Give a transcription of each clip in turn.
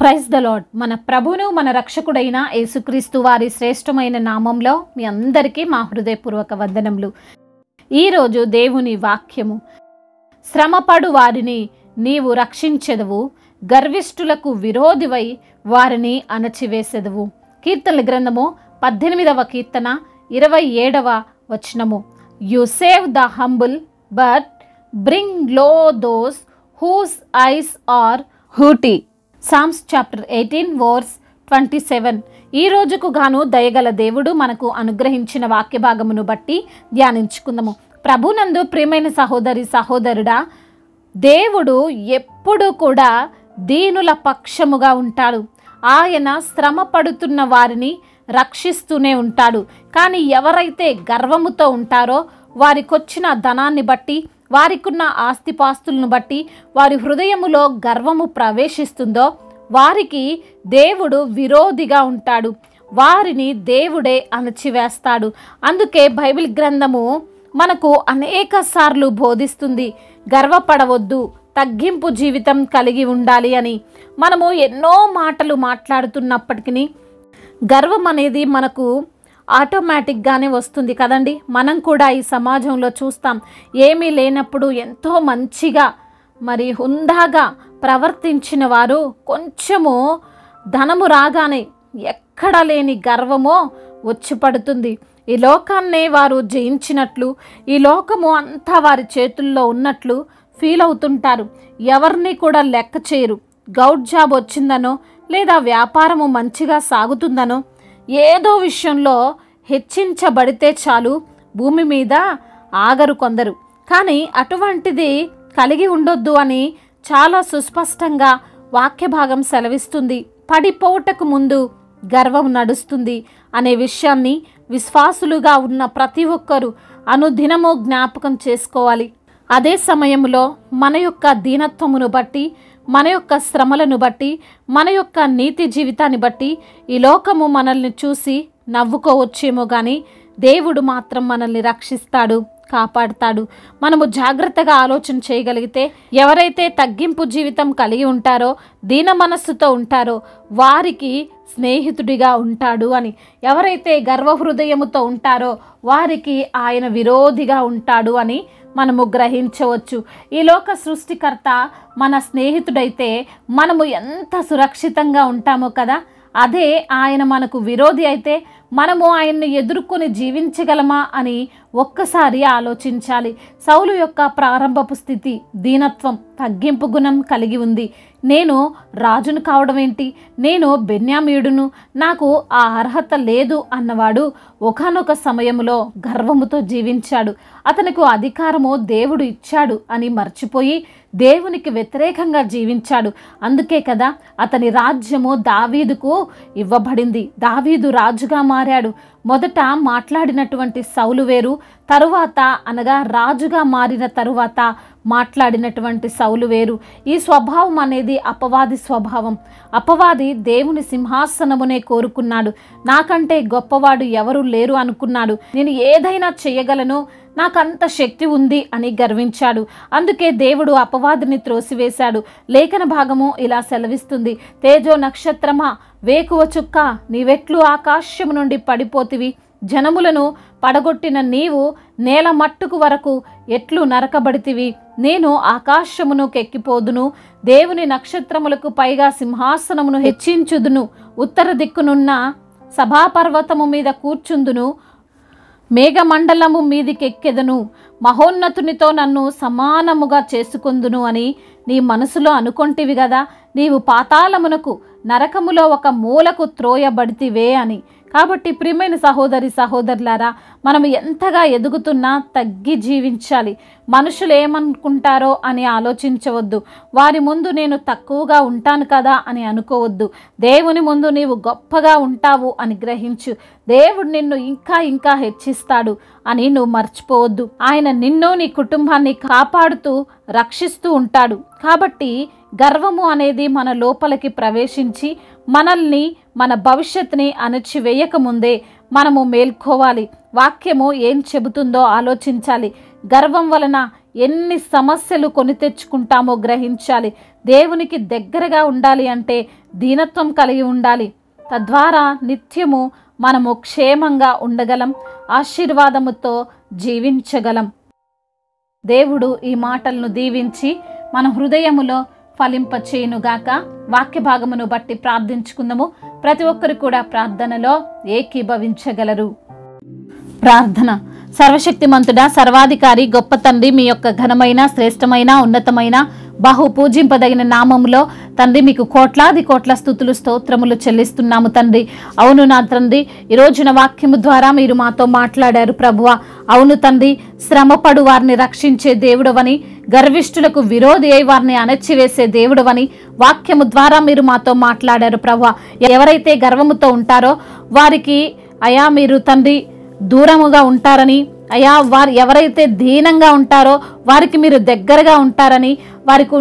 Praise the lord. మన ప్రభువును మన రక్షకుడైన యేసుక్రీస్తు వారి శ్రేష్టమైన నామంలో మీ అందరికీ మా హృదయపూర్వక వందనములు. ఈరోజు దేవుని వాక్యము, శ్రమపడు వారిని నీవు రక్షించెదవు, గర్విష్ఠులకు విరోధివై వారిని అణచివేసెదవు. కీర్తనల గ్రంథము 18వ కీర్తన 27వ వచనము. You save the humble but bring low those whose eyes are haughty. Psalms chapter 18 verse 27. ఈ రోజుకు గాను దయగల దేవుడు మనకు అనుగ్రహించిన వాక్య భాగమును బట్టి ధ్యానించుకుందాము. ప్రభునందు ప్రియమైన సహోదరి సహోదరుడా, దేవుడు ఎప్పుడు కూడా దీనుల పక్షముగా ఉంటాడు. ఆయన శ్రమ పడుతున్న వారిని రక్షిస్తూనే ఉంటాడు. కానీ ఎవరైతే గర్వముతో ఉంటారో, వారికొచ్చిన ధనాన్ని బట్టి, వారికున్న ఆస్తిపాస్తులను బట్టి, వారి హృదయములో గర్వము ప్రవేశిస్తుందో వారికి దేవుడు విరోధిగా ఉంటాడు. వారిని దేవుడే అణచివేస్తాడు. అందుకే బైబిల్ గ్రంథము మనకు అనేక సార్లు బోధిస్తుంది, గర్వపడవద్దు, తగ్గింపు జీవితం కలిగి ఉండాలి అని. మనము ఎన్నో మాటలు మాట్లాడుతున్నప్పటికీ గర్వం అనేది మనకు ఆటోమేటిక్గానే వస్తుంది కదండి. మనం కూడా ఈ సమాజంలో చూస్తాం, ఏమీ లేనప్పుడు ఎంతో మంచిగా మరి హుందాగా ప్రవర్తించిన వారు కొంచెము ధనము రాగానే ఎక్కడ లేని గర్వమో వచ్చి పడుతుంది. ఈ లోకాన్నే వారు జయించినట్లు, ఈ లోకము అంతా వారి చేతుల్లో ఉన్నట్లు ఫీల్ అవుతుంటారు. ఎవరిని కూడా లెక్క చేయరు. గౌడ్ జాబ్ వచ్చిందనో, లేదా వ్యాపారము మంచిగా సాగుతుందనో, ఏదో విషయంలో హెచ్చించబడితే చాలు భూమి మీద ఆగరు కొందరు. కానీ అటువంటిది కలిగి ఉండొద్దు అని చాలా సుస్పష్టంగా వాక్య భాగం సెలవిస్తుంది. పడిపోవటకు ముందు గర్వం నడుస్తుంది అనే విషయాన్ని విశ్వాసులుగా ఉన్న ప్రతి ఒక్కరూ అనుదినము జ్ఞాపకం చేసుకోవాలి. అదే సమయంలో మన యొక్క దీనత్వమును బట్టి, మన యొక్క శ్రమలను బట్టి, మన యొక్క నీతి జీవితాన్ని బట్టి ఈ లోకము మనల్ని చూసి నవ్వుకోవచ్చేమో కానీ దేవుడు మాత్రం మనల్ని రక్షిస్తాడు, కాపాడుతాడు. మనము జాగ్రత్తగా ఆలోచన చేయగలిగితే, ఎవరైతే తగ్గింపు జీవితం కలిగి ఉంటారో, దీన మనస్సుతో ఉంటారో వారికి స్నేహితుడిగా ఉంటాడు అని. ఎవరైతే గర్వహృదయముతో ఉంటారో వారికి ఆయన విరోధిగా ఉంటాడు అని మనము గ్రహించవచ్చు. ఈ లోక సృష్టికర్త మన స్నేహితుడైతే మనము ఎంత సురక్షితంగా ఉంటామో కదా. అదే ఆయన మనకు విరోధి అయితే మనము ఆయన్ని ఎదుర్కొని జీవించగలమా అని ఒక్కసారి ఆలోచించాలి. సౌలు యొక్క ప్రారంభపు స్థితి దీనత్వం, తగ్గింపు గుణం కలిగి ఉంది. నేను రాజును కావడం ఏంటి, నేను బెన్యామీయుడును, నాకు ఆ అర్హత లేదు అన్నవాడు ఒకానొక సమయంలో గర్వముతో జీవించాడు. అతనికి అధికారము దేవుడు ఇచ్చాడు అని మర్చిపోయి దేవునికి వ్యతిరేకంగా జీవించాడు. అందుకే కదా అతని రాజ్యము దావీదుకు ఇవ్వబడింది. దావీదు రాజుగా మారాడు. మొదట మాట్లాడినటువంటి సౌలు వేరు, తరువాత అనగా రాజుగా మారిన తరువాత మాట్లాడినటువంటి సౌలు వేరు. ఈ స్వభావం అనేది అపవాది స్వభావం. అపవాది దేవుని సింహాసనమునే కోరుకున్నాడు. నాకంటే గొప్పవాడు ఎవరు లేరు అనుకున్నాడు. నేను ఏదైనా చేయగలను, నాకంత శక్తి ఉంది అని గర్వించాడు. అందుకే దేవుడు అపవాదిని త్రోసివేశాడు. లేఖన భాగము ఇలా సెలవిస్తుంది, తేజో నక్షత్రమా, వేకువ చుక్క, నీవెట్లు ఆకాశము నుండి పడిపోతివి, జనములను పడగొట్టిన నీవు నేల మట్టుకు వరకు ఎట్లు నరకబడితివి. నేను ఆకాశమును కెక్కిపోదును, దేవుని నక్షత్రములకు పైగా సింహాసనమును హెచ్చించుదును, ఉత్తర దిక్కునున్న సభాపర్వతము మీద కూర్చుందును, మేఘమండలము మీదికెక్కెదను, మహోన్నతునితో నన్ను సమానముగా చేసుకొందును అని నీ మనసులో అనుకొంటివి గదా. నీవు పాతాళమునకు, నరకములో ఒక మూలకు త్రోయబడితివే అని. కాబట్టి ప్రియమైన సహోదరి సహోదరులారా, మనం ఎంతగా ఎదుగుతున్నా తగ్గి జీవించాలి. మనుషులు ఏమనుకుంటారో అని ఆలోచించవద్దు. వారి ముందు నేను తక్కువగా ఉంటాను కదా అని అనుకోవద్దు. దేవుని ముందు నీవు గొప్పగా ఉంటావు అని గ్రహించు. దేవుడు నిన్ను ఇంకా ఇంకా హెచ్చిస్తాడు అని నువ్వు మర్చిపోవద్దు. ఆయన నిన్ను, నీ కుటుంబాన్ని కాపాడుతూ రక్షిస్తూ ఉంటాడు. కాబట్టి గర్వము అనేది మన లోపలికి ప్రవేశించి మనల్ని, మన భవిష్యత్తుని అణచివేయకముందే మనము మేల్కోవాలి. వాక్యము ఏం చెబుతుందో ఆలోచించాలి. గర్వం వలన ఎన్ని సమస్యలు కొని తెచ్చుకుంటామో గ్రహించాలి. దేవునికి దగ్గరగా ఉండాలి అంటే దీనత్వం కలిగి ఉండాలి. తద్వారా నిత్యము మనము క్షేమంగా ఉండగలం, ఆశీర్వాదముతో జీవించగలం. దేవుడు ఈ మాటలను దీవించి మన హృదయములో ఫలింపచేయునుగాక. వాక్య భాగమును బట్టి ప్రార్థించుకుందాము. ప్రతి ఒక్కరు కూడా ప్రార్థనలో ఏకీభవించగలరు. ప్రార్థన. సర్వశక్తిమంతుడా, సర్వాధికారి, గొప్ప తండ్రి, మీ యొక్క ఘనమైన, శ్రేష్టమైన, ఉన్నతమైన, బహు పూజింపదగిన నామములో తండ్రి మీకు కోట్లాది కోట్ల స్తుతులు, స్తోత్రములు చెల్లిస్తున్నాము తండ్రి. అవును నా తండ్రి, ఈ రోజున వాక్యము ద్వారా మీరు మాతో మాట్లాడారు ప్రభువా. అవును తండ్రి, శ్రమపడు వారిని రక్షించే దేవుడవని, గర్విష్ఠులకు విరోధి అయి వారిని అణచివేసే దేవుడవని వాక్యము ద్వారా మీరు మాతో మాట్లాడారు ప్రభువా. ఎవరైతే గర్వముతో ఉంటారో వారికి అయా మీరు తండ్రి దూరముగా ఉంటారని, అయా వారు ఎవరైతే దీనంగా ఉంటారో వారికి మీరు దగ్గరగా ఉంటారని,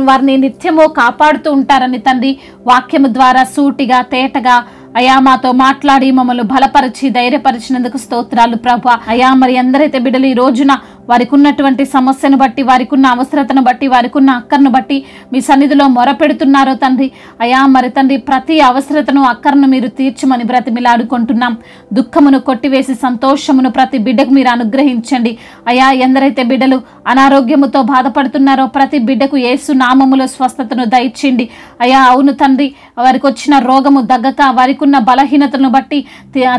వారిని నిత్యము కాపాడుతూ ఉంటారని తండ్రి వాక్యము ద్వారా సూటిగా తేటగా అయా మాతో మాట్లాడి మమ్మల్ని బలపరిచి ధైర్యపరిచినందుకు స్తోత్రాలు ప్రభా. అయా మరి ఎందరైతే బిడ్డలు ఈ రోజున వారికి ఉన్నటువంటి సమస్యను బట్టి, వారికి ఉన్న అవసరతను బట్టి, వారికి ఉన్న అక్కర్ను బట్టి మీ సన్నిధిలో మొరపెడుతున్నారో తండ్రి, అయా మరి తండ్రి ప్రతి అవసరతను అక్కర్ను మీరు తీర్చమని బ్రతిమిలాడుకుంటున్నాం. దుఃఖమును కొట్టివేసి సంతోషమును ప్రతి బిడ్డకు మీరు అనుగ్రహించండి. అయా ఎందరైతే బిడ్డలు అనారోగ్యముతో బాధపడుతున్నారో ప్రతి బిడ్డకు యేసు నామములో స్వస్థతను దయచేయండి. అయా అవును తండ్రి, వారికి వచ్చిన రోగము దగ్గక, వారికి ఉన్న బలహీనతను బట్టి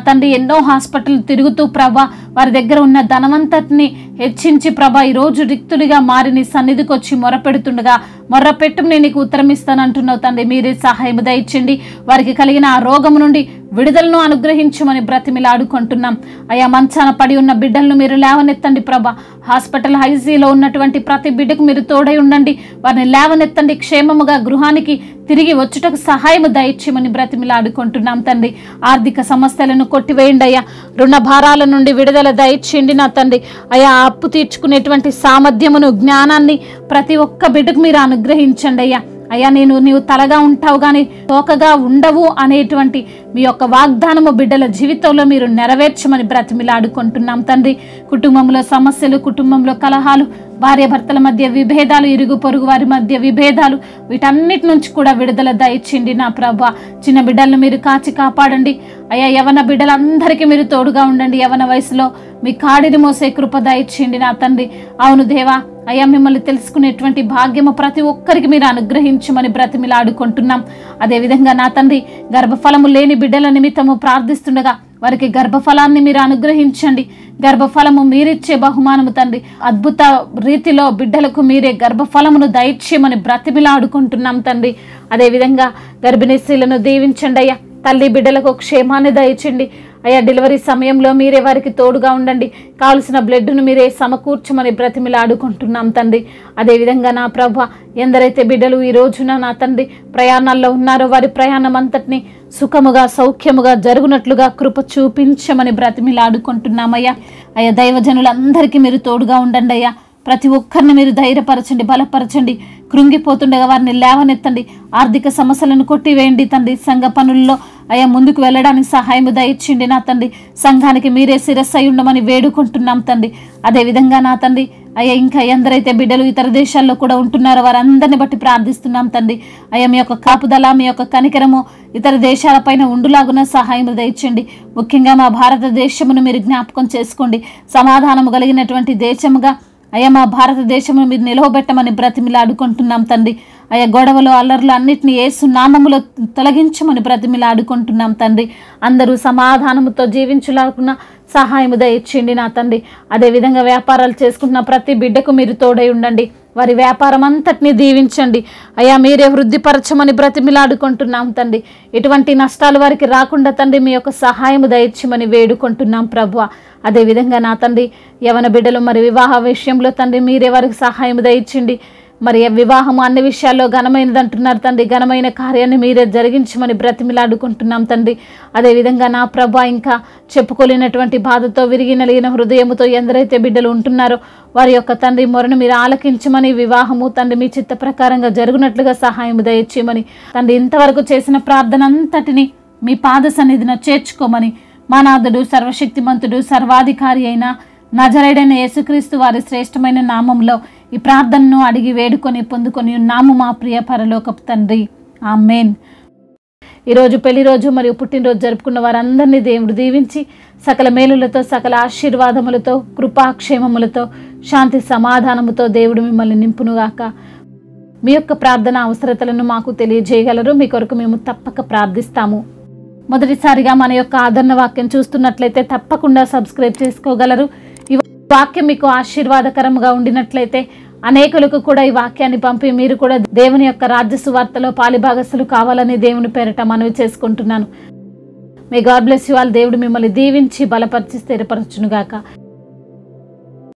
తండ్రి ఎన్నో హాస్పిటల్ తిరుగుతూ ప్రభా వారి దగ్గర ఉన్న ధనవంతటిని హెచ్చించి ప్రభా ఈరోజు రిక్తుడిగా మారి నీ సన్నిధికి వచ్చి మొరపెడుతుండగా, మొర్రపెట్టు నేను నీకు ఉత్తరం ఇస్తానంటున్నావు తండ్రి. మీరే సహాయం దయచండి. వారికి కలిగిన ఆ రోగము నుండి విడుదలను అనుగ్రహించమని బ్రతిమిలాడుకుంటున్నాం. అయా మంచాన పడి ఉన్న బిడ్డలను మీరు లేవనెత్తండి ప్రభా. హాస్పిటల్ ఐసీలో ఉన్నటువంటి ప్రతి బిడ్డకు మీరు తోడై ఉండండి. వారిని లేవనెత్తండి. క్షేమముగా గృహానికి తిరిగి వచ్చుటకు సహాయము దయచేయమని బ్రతిమిలాడుకుంటున్నాం తండ్రి. ఆర్థిక సమస్యలను కొట్టివేయండి అయ్యా. రుణ భారాల నుండి విడుదల దయచేయండి నా తండ్రి. అయా అప్పు తీర్చుకునేటువంటి సామర్థ్యమును, జ్ఞానాన్ని ప్రతి ఒక్క బిడ్డకు మీరు అనుగ్రహించండి అయ్యా. అయ్యా నీవు తలగా ఉంటావు కానీ తోకగా ఉండవు అనేటువంటి మీ యొక్క వాగ్దానము బిడ్డల జీవితంలో మీరు నెరవేర్చమని బ్రతిమిలాడుకుంటున్నాం తండ్రి. కుటుంబంలో సమస్యలు, కుటుంబంలో కలహాలు, భార్య భర్తల మధ్య విభేదాలు, ఇరుగు పొరుగు వారి మధ్య విభేదాలు, వీటన్నిటి నుంచి కూడా విడుదల దయచేయండి నా ప్రభా. చిన్న బిడ్డలను మీరు కాచి కాపాడండి అయ్యా. యవన బిడ్డలందరికీ మీరు తోడుగా ఉండండి. యవన వయసులో మీ కాడిని మోసే కృప దయచేయండి నా తండ్రి. అవును దేవా, అయ్యా మిమ్మల్ని తెలుసుకునేటువంటి భాగ్యము ప్రతి ఒక్కరికి మీరు అనుగ్రహించమని బ్రతిమిలాడుకుంటున్నాం. అదేవిధంగా నా తండ్రి గర్భఫలము లేని బిడ్డల నిమిత్తము ప్రార్థిస్తుండగా వారికి గర్భఫలాన్ని మీరు అనుగ్రహించండి. గర్భఫలము మీరిచ్చే బహుమానము తండ్రి. అద్భుత రీతిలో బిడ్డలకు మీరే గర్భఫలమును దయచేయమని బ్రతిమిలాడుకుంటున్నాం తండ్రి. అదేవిధంగా గర్భిణీ స్త్రీలను దీవించండి అయ్యా. తల్లి బిడ్డలకు క్షేమాన్ని దయచండి అయ్యా. డెలివరీ సమయంలో మీరే వారికి తోడుగా ఉండండి. కావలసిన బ్లడ్ను మీరే సమకూర్చమని బ్రతిమిలాడుకుంటున్నాం తండ్రి. అదేవిధంగా నా ప్రభా ఎందరైతే బిడ్డలు ఈ రోజున నా తండ్రి ప్రయాణాల్లో ఉన్నారో వారి ప్రయాణం అంతటిని సుఖముగా సౌఖ్యముగా జరుగునట్లుగా కృప చూపించమని బ్రతిమిలాడుకుంటున్నామయ్యా. అయ్యా దైవజనులందరికీ మీరు తోడుగా ఉండండి అయ్యా. ప్రతి ఒక్కరిని మీరు ధైర్యపరచండి, బలపరచండి. కృంగిపోతుండగా వారిని లేవనెత్తండి. ఆర్థిక సమస్యలను కొట్టివేయండి తండ్రి. సంఘ పనుల్లో అయ్యా ముందుకు వెళ్ళడానికి సహాయం దయచేయండి నా తండ్రి. సంఘానికి మీరే శిరస్సై ఉండమని వేడుకుంటున్నాం తండ్రి. అదేవిధంగా నా తండ్రి అయ్యా ఇంకా ఎందరైతే బిడ్డలు ఇతర దేశాల్లో కూడా ఉంటున్నారో వారందరిని బట్టి ప్రార్థిస్తున్నాం తండ్రి. అయ్యా మీ యొక్క కాపుదల, మీ యొక్క కనికరము ఇతర దేశాలపైన ఉండులాగున సహాయం దయచేయండి. ముఖ్యంగా మా భారతదేశమును మీరు జ్ఞాపకం చేసుకోండి. సమాధానము కలిగినటువంటి దేశముగా అయ్యా మా భారతదేశమును మీరు నిలవబెట్టమని బ్రతిమిలాడుకుంటున్నాం తండ్రి. అయ్యా గొడవలు, అల్లర్లు అన్నిటిని యేసు నామములో తొలగించమని బ్రతిమిలాడుకుంటున్నాం తండ్రి. అందరూ సమాధానముతో జీవించులాగున సహాయము దయచేయండి నా తండ్రి. అదేవిధంగా వ్యాపారాలు చేసుకుంటున్న ప్రతి బిడ్డకు మీరు తోడై ఉండండి. వారి వ్యాపారం అంతటిని దీవించండి అయ్యా. మీరే వృద్ధిపరచమని బ్రతిమిలాడుకుంటున్నాం తండ్రి. ఎటువంటి నష్టాలు వారికి రాకుండా తండ్రి మీ యొక్క సహాయము దయచేయమని వేడుకుంటున్నాం ప్రభువా. అదేవిధంగా నా తండ్రి యవన బిడ్డలు మరి వివాహ విషయంలో తండ్రి మీరే వారికి సహాయం దయచేయండి. మరి వివాహం అన్ని విషయాల్లో ఘనమైనది అంటున్నారు తండ్రి. ఘనమైన కార్యాన్ని మీరే జరిగించమని బ్రతిమిలాడుకుంటున్నాం తండ్రి. అదేవిధంగా నా ప్రభా ఇంకా చెప్పుకోలేనటువంటి బాధతో విరిగి నలిగిన హృదయముతో ఎందరైతే బిడ్డలు ఉంటున్నారో వారి యొక్క తండ్రి మొరను మీరు ఆలకించమని, వివాహము తండ్రి మీ చిత్త ప్రకారంగా జరుగునట్లుగా సహాయం దయచేయమని తండ్రి. ఇంతవరకు చేసిన ప్రార్థన అంతటిని మీ పాద సన్నిధిన చేర్చుకోమని మా నాథుడు, సర్వశక్తిమంతుడు, సర్వాధికారి అయిన నజరేయుడైన యేసుక్రీస్తు వారి శ్రేష్టమైన నామంలో ఈ ప్రార్థనను అడిగి వేడుకొని పొందుకొని ఉన్నాము మా ప్రియ పరలోకపు తండ్రి. ఆమేన్. ఈరోజు పెళ్లి రోజు మరియు పుట్టినరోజు జరుపుకున్న వారందరినీ దేవుడు దీవించి సకల మేలులతో, సకల ఆశీర్వాదములతో, కృపాక్షేమములతో, శాంతి సమాధానముతో దేవుడు మిమ్మల్ని నింపునుగాక. మీ యొక్క ప్రార్థన అవసరతలను మాకు తెలియజేయగలరు. మీ కొరకు మేము తప్పక ప్రార్థిస్తాము. మొదటిసారిగా మన యొక్క ఆదరణ వాక్యం చూస్తున్నట్లయితే తప్పకుండా సబ్స్క్రైబ్ చేసుకోగలరు. ఈ వాక్యం మీకు ఆశీర్వాదకరంగా ఉండినట్లయితే అనేకులకు కూడా ఈ వాక్యాన్ని పంపి మీరు కూడా దేవుని యొక్క రాజ్య సువార్తలో పాలిభాగస్తులు కావాలని దేవుని పేరిట మనవి చేసుకుంటున్నాను. May God bless you all. దేవుడు మిమ్మల్ని దీవించి బలపరిచి స్థిరపరచునుగాక.